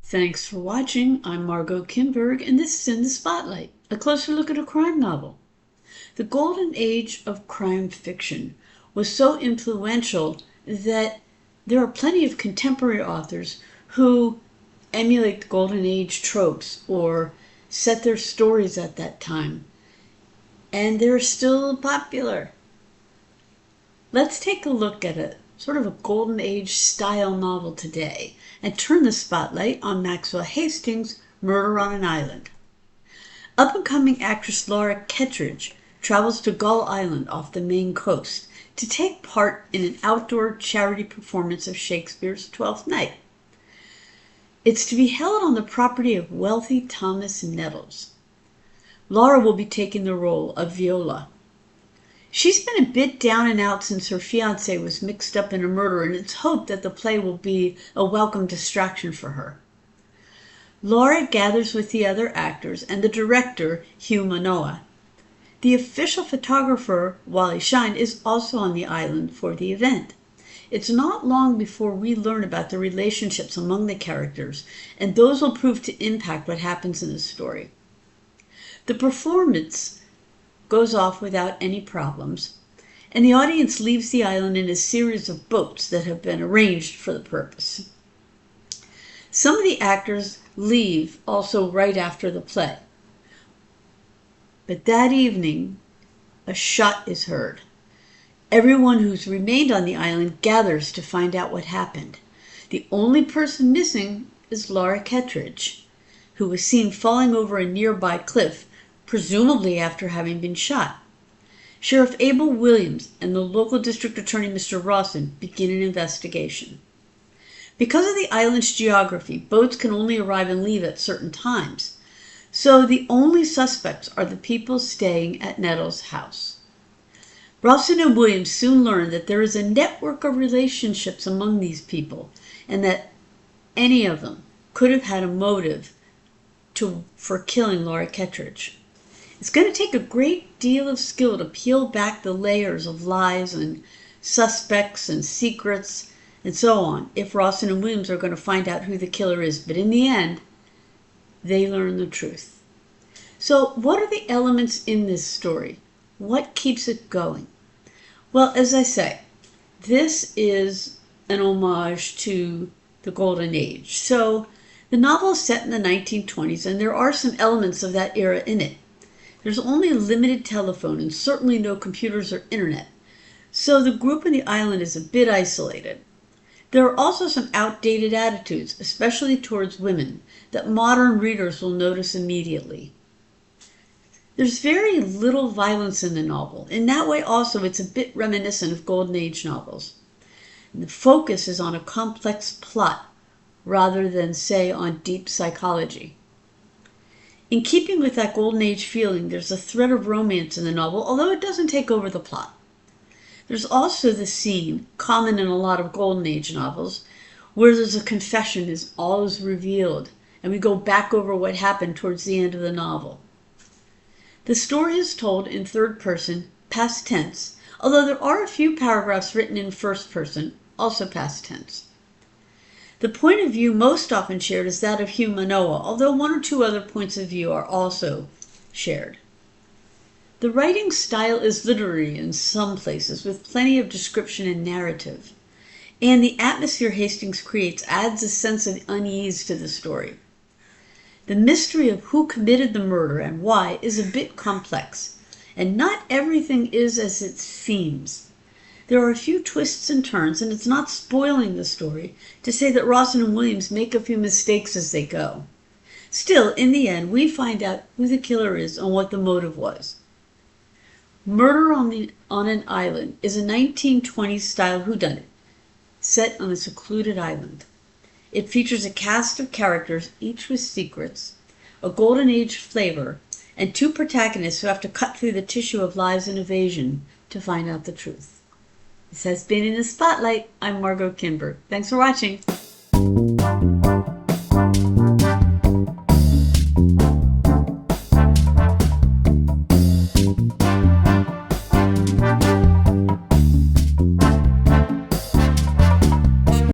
Thanks for watching. I'm Margot Kimberg, and this is In the Spotlight, a closer look at a crime novel. The golden age of crime fiction was so influential that there are plenty of contemporary authors who emulate the golden age tropes or set their stories at that time, and they're still popular. Let's take a look at a sort of a golden age style novel today and turn the spotlight on Maxwell Hastings' Murder on an Island. Up-and-coming actress Laura Kettridge travels to Gull Island off the Maine coast to take part in an outdoor charity performance of Shakespeare's Twelfth Night. It's to be held on the property of wealthy Thomas Nettles. Laura will be taking the role of Viola. She's been a bit down and out since her fiancé was mixed up in a murder, and it's hoped that the play will be a welcome distraction for her. Laura gathers with the other actors and the director, Hugh Manoa. The official photographer, Wally Shine, is also on the island for the event. It's not long before we learn about the relationships among the characters, and those will prove to impact what happens in the story. The performance goes off without any problems, and the audience leaves the island in a series of boats that have been arranged for the purpose. Some of the actors leave also right after the play. But that evening, a shot is heard. Everyone who's remained on the island gathers to find out what happened. The only person missing is Laura Kettridge, who was seen falling over a nearby cliff, presumably after having been shot. Sheriff Abel Williams and the local district attorney, Mr. Rawson, begin an investigation. Because of the island's geography, boats can only arrive and leave at certain times, so the only suspects are the people staying at Nettles' house. Rawson and Williams soon learn that there is a network of relationships among these people, and that any of them could have had a motive for killing Laura Kettridge. It's going to take a great deal of skill to peel back the layers of lies and suspects and secrets and so on if Rawson and Williams are going to find out who the killer is. But in the end, they learn the truth. So what are the elements in this story? What keeps it going? Well, as I say, this is an homage to the Golden Age. So the novel is set in the 1920s, and there are some elements of that era in it. There's only a limited telephone and certainly no computers or internet, so the group on the island is a bit isolated. There are also some outdated attitudes, especially towards women, that modern readers will notice immediately. There's very little violence in the novel. In that way also, it's a bit reminiscent of Golden Age novels. And the focus is on a complex plot rather than, say, on deep psychology. In keeping with that Golden Age feeling, there's a thread of romance in the novel, although it doesn't take over the plot. There's also the scene, common in a lot of Golden Age novels, where there's a confession as all is revealed, and we go back over what happened towards the end of the novel. The story is told in third person, past tense, although there are a few paragraphs written in first person, also past tense. The point of view most often shared is that of Hugh Manoa, although one or two other points of view are also shared. The writing style is literary in some places, with plenty of description and narrative, and the atmosphere Hastings creates adds a sense of unease to the story. The mystery of who committed the murder and why is a bit complex, and not everything is as it seems. There are a few twists and turns, and it's not spoiling the story to say that Rawson and Williams make a few mistakes as they go. Still, in the end, we find out who the killer is and what the motive was. Murder on an Island is a 1920s style whodunit set on a secluded island. It features a cast of characters, each with secrets, a Golden Age flavor, and two protagonists who have to cut through the tissue of lies and evasion to find out the truth. This has been In the Spotlight. I'm Margot Kimberg. Thanks for watching.